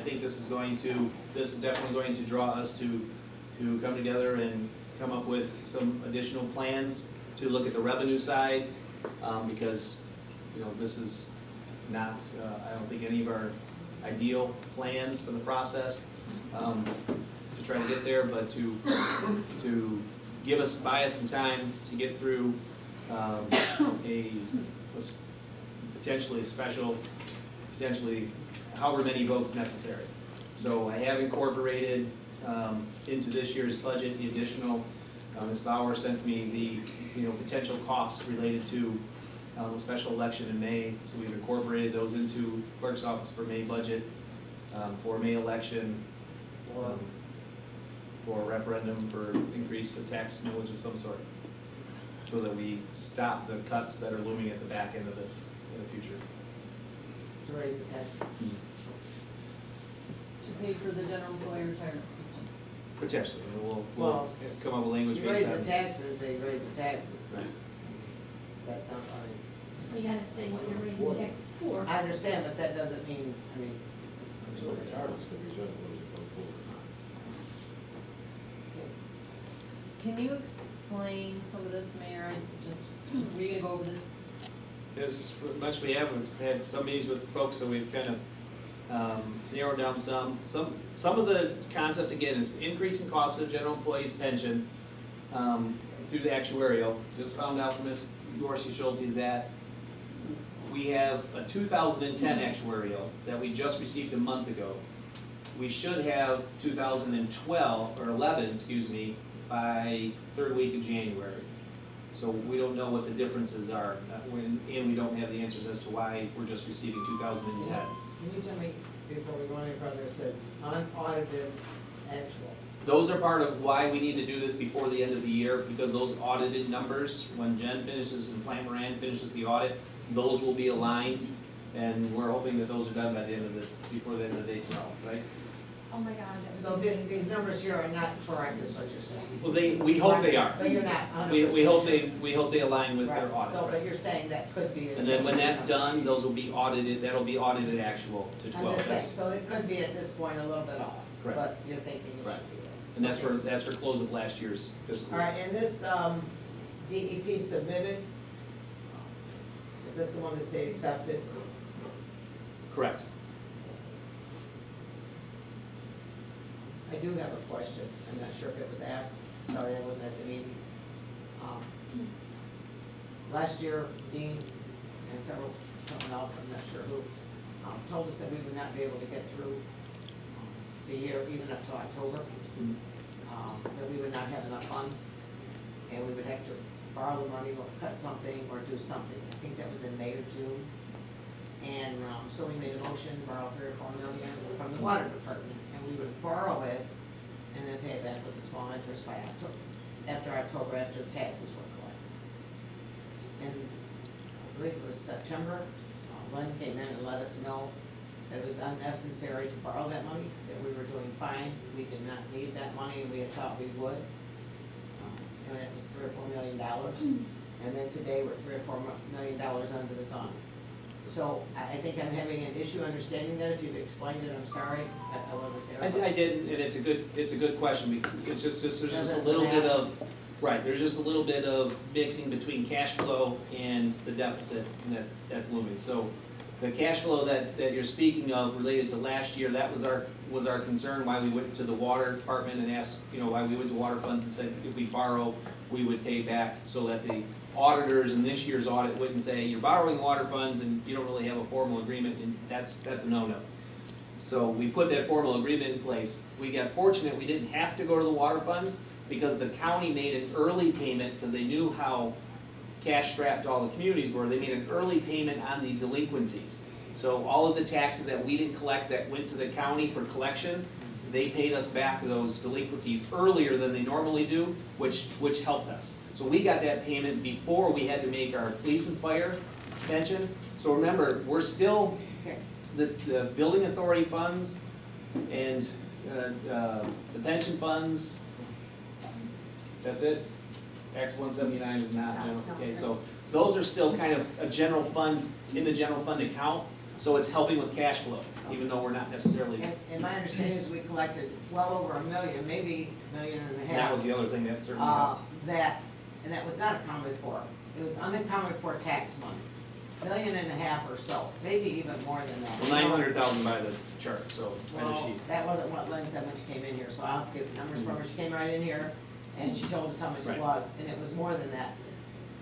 think this is definitely going to draw us to come together and come up with some additional plans to look at the revenue side, because, you know, this is not, I don't think any of our ideal plans for the process, to try to get there, but to buy us some time to get through, potentially however many votes necessary. So I have incorporated into this year's budget the additional, Ms. Bauer sent me the potential costs related to the special election in May. So we've incorporated those into clerk's office for May budget, for May election, for a referendum for increase of tax millage of some sort, so that we stop the cuts that are looming at the back end of this in the future. To raise the tax. To pay for the general employee retirement system. Potentially, and we'll Well, come up with language You based raise on. the taxes, they raise the taxes. Right. That's not right. You gotta say what you're raising taxes for. I understand, but that doesn't mean, I mean, So retirements can be done whether you go forward or not. Can you explain some of this, Mayor? Were you gonna go over this? As much we have, we've had some meetings with the folks, so we've kind of narrowed down some of the concept, again, is increasing cost of the general employee's pension through the actuarial. Just found out from Ms. Dorsey Schulte that we have a 2010 actuarial that we just received a month ago. We should have 2012, or 11, excuse me, by third week of January. So we don't know what the differences are, and we don't have the answers as to why we're just receiving 2010. can you tell me, before we go any further, it says unaudited actual. Those are part of why we need to do this before the end of the year, because those audited numbers, when Jen finishes and Plant Moran finishes the audit, those will be aligned, and we're hoping that those are done by the end of before the end of the day tomorrow, right? Oh my God. that So would be these amazing. numbers here are not correct, is what you're saying? Well, we hope they are. But you're not 100% We hope sure. we hope they align with their Right. audit. So, right? but you're saying that could be. a And then when change. that's done, those will be audited, that'll be audited actual to I'm 12. just saying, That's- so it could be at this point a little bit off, Correct. but you're thinking it Correct. should be. And that's for close of last year's fiscal All year. right, and this, DEP submitted, is this the one the state accepted? Correct. I do have a question, I'm not sure if it was asked, sorry, I wasn't at the meetings. Last year, Dean and someone else, I'm not sure who, told us that we would not be able to get through the year, even up to October. That we would not have enough funds, and we would have to borrow the money, or cut something, or do something. I think that was in May or June. And, so we made a motion to borrow $3 or $4 million from the water department, and we would borrow it and then pay it back with a small interest by October, after the taxes were collected. And I believe it was September, Lynn came in and let us know that it was unnecessary to borrow that money, that we were doing fine, we did not need that money, and we had thought we would. And it was $3 or $4 million. And then today, we're $3 or $4 million under the gun. So I think I'm having an issue understanding that. If you've explained it, I'm sorry, I wasn't there. I didn't, and it's a good question, because there's just a Doesn't little bit matter. of, right, there's just a little bit of mixing between cash flow and the deficit, and that's looming. So the cash flow that you're speaking of related to last year, that was our concern, why we went to the water department and asked, why we went to water funds and said if we borrow, we would pay back, so that the auditors in this year's audit wouldn't say, you're borrowing water funds and you don't really have a formal agreement, and that's a no-no. So we put that formal agreement in place. We got fortunate, we didn't have to go to the water funds, because the county made an early payment, because they knew how cash-strapped all the communities were. They made an early payment on the delinquencies. So all of the taxes that we didn't collect that went to the county for collection, they paid us back those delinquencies earlier than they normally do, which helped us. So we got that payment before we had to make our police and fire pension. So remember, we're still, Okay. the building authority funds and the pension funds, that's it? Act 179 is not general, okay, so those are still kind of a general fund, in the general fund account. So it's helping with cash flow, even though we're not necessarily, And my understanding is we collected well over $1 million, maybe $1.5 million. that was the other thing that certainly helped. And that was not accounted for. It was unaccounted for tax money, $1.5 million or so, maybe even more than that. Well, 900,000 by the chart, so, by the Well, sheet. that wasn't what Lynn said when she came in here, so I'll have to get the numbers from her. She came right in here and she told us how much Right. it was, and it was more than that.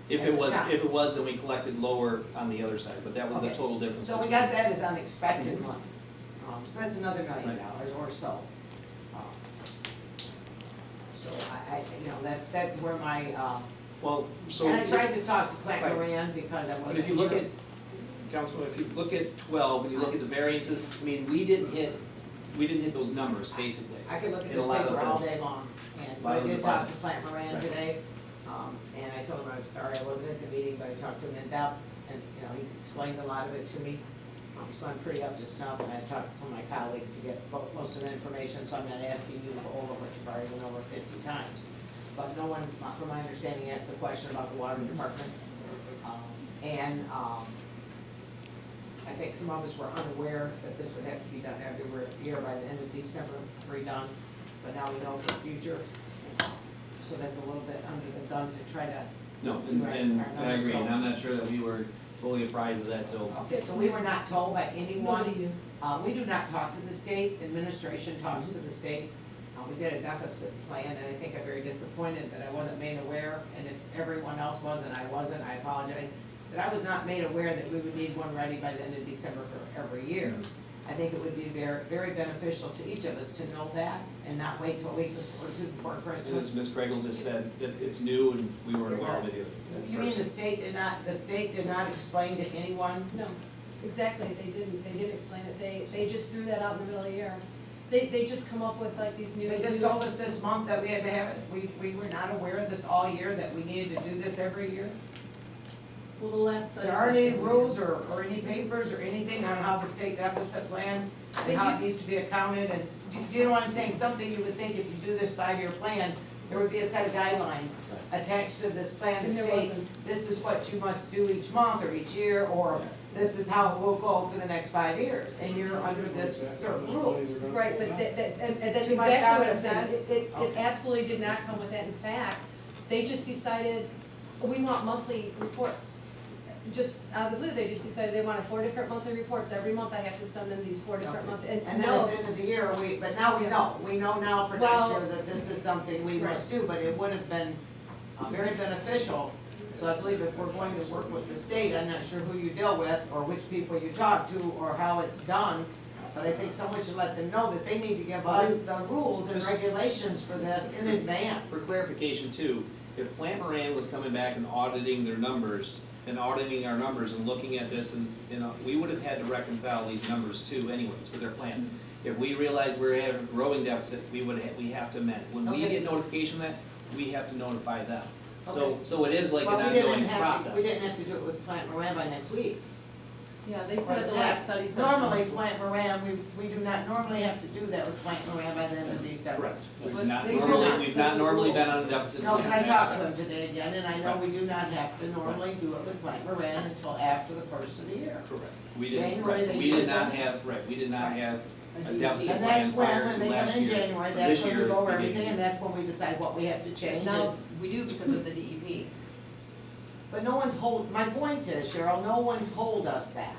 If at it the was, top. if it was, then we collected lower on the other side, but that was the Okay. total difference. So we got that as unexpected money. So that's another $1 million or so. Um, So you know, that's where my, Well, so. and I tried to talk to Plant Right. Moran because I wasn't. But if you look here. at, Councilman, if you look at 12, and you look at the variances, I mean, we didn't hit those numbers, basically. I could look at in a this lot of paper the- all day long, and lot I of the did talk to departments. Plant Moran Right. today, and I told him I'm sorry I wasn't at the meeting, but I talked to him in depth, and, you know, he explained a lot of it to me. So I'm pretty up to snuff, and I talked to some of my colleagues to get most of the information, so I'm not asking you to go over what you've already went over 50 times. But no one, from my understanding, asked the question about the water department. I think some of us were unaware that this would have to be done every year by the end of December, redone, but now we know for the future. So that's a little bit under the gun to try to. No, Right, and our I numbers, agree, so- and I'm not sure that we were fully apprised of that till. Okay, so we were not told by anyone. Nobody knew. We do not talk to the state, administration talks to the state. We did a deficit plan, and I think I'm very disappointed that I wasn't made aware, and if everyone else was and I wasn't, I apologize, that I was not made aware that we would need one ready by the end of December for every year. I think it would be very, very beneficial to each of us to know that, and not wait till a week or two before And Christmas. as Ms. Gregel just said, it's new and we weren't aware of it either. at You mean the first. state did not explain to anyone? No, exactly, they didn't explain it, they just threw that out in the middle of the year. They just come up with like these new. They just told us this month that we had to have it, we were not aware of this all year, that we needed to do this every year? Well, the last study There aren't any session- rules or any papers or anything on how the state deficit plan, and how it needs to be accounted, and do you know what I'm saying? Something you would think if you do this 5-year plan, there would be a set of guidelines attached to this plan that And there states, wasn't. this is what you must do each month or each year, or this is how it will go for the next 5 years, and you're under this certain rules. Right, but and that's Too much exactly what I'm common saying, sense? it Okay. absolutely did not come with that, in fact, they just decided, we want monthly reports. Just out of the blue, they just decided they wanted 4 different monthly reports, every month I have to send them these 4 different Okay. monthly, And and then no, at the end of the year, but now we know now for next Well- year that this is something we Right. must do, but it would have been very beneficial. So I believe if we're going to work with the state, I'm not sure who you deal with, or which people you talk to, or how it's done, but I think someone should let them know that they need to give us the rules and regulations for this in advance. For clarification too, if Plant Moran was coming back and auditing their numbers, and auditing our numbers and looking at this, and, you know, we would have had to reconcile these numbers too anyways with their plan. If we realized we had a growing deficit, we have to amend. When we Okay. get notification of that, we have to notify them. Okay. So it is like an Well, we ongoing didn't have process. to, we didn't have to do it with Plant Moran by next week. Yeah, they said at the last study session. Normally, Plant Moran, we do not normally have to do that with Plant Moran by the end of December. Correct. But We've not they told normally, us we've that not the normally been rules- on a deficit. No, plan. and I talked to him today again, and I know Right. we do not have to normally do it with Plant Moran until after the first of the year. Correct. We didn't, January, right, they we usually did not don't. have, right, we did not have a And deficit And plan that's prior when to they last come in year. January, This that's when we year, go over we didn't. everything, and that's when we decide what we have to change. Now, we do because of the DEP. But no one told, my point is, Cheryl, no one told us that.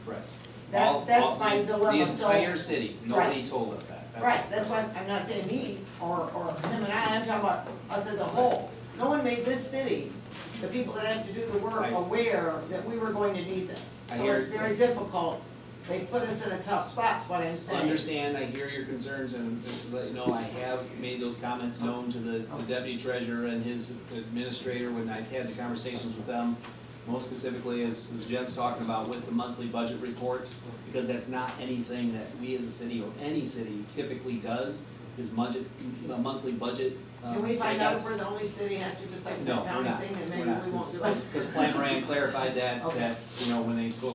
Correct. That's my dilemma, The so- entire city, nobody Right. told us that. Right, that's why I'm not saying me or him and I'm talking about us as a whole. No one made this city, the people that have to do the work, Right. aware that we were going to need this. I So hear- it's very difficult. They put us in a tough spot, is what I'm I saying. understand, I hear your concerns, and let you know, I have made those comments known to the deputy treasurer and his administrator when I've had the conversations with them. Most specifically, as Jen's talking about with the monthly budget reports, because that's not anything that we as a city or any city typically does, is a monthly budget. Can we find out if breakouts. we're the only city has to, just like the No, we're county not, thing, that we're maybe not, we won't do it? because Plant Moran clarified that, Okay. you know, when they spoke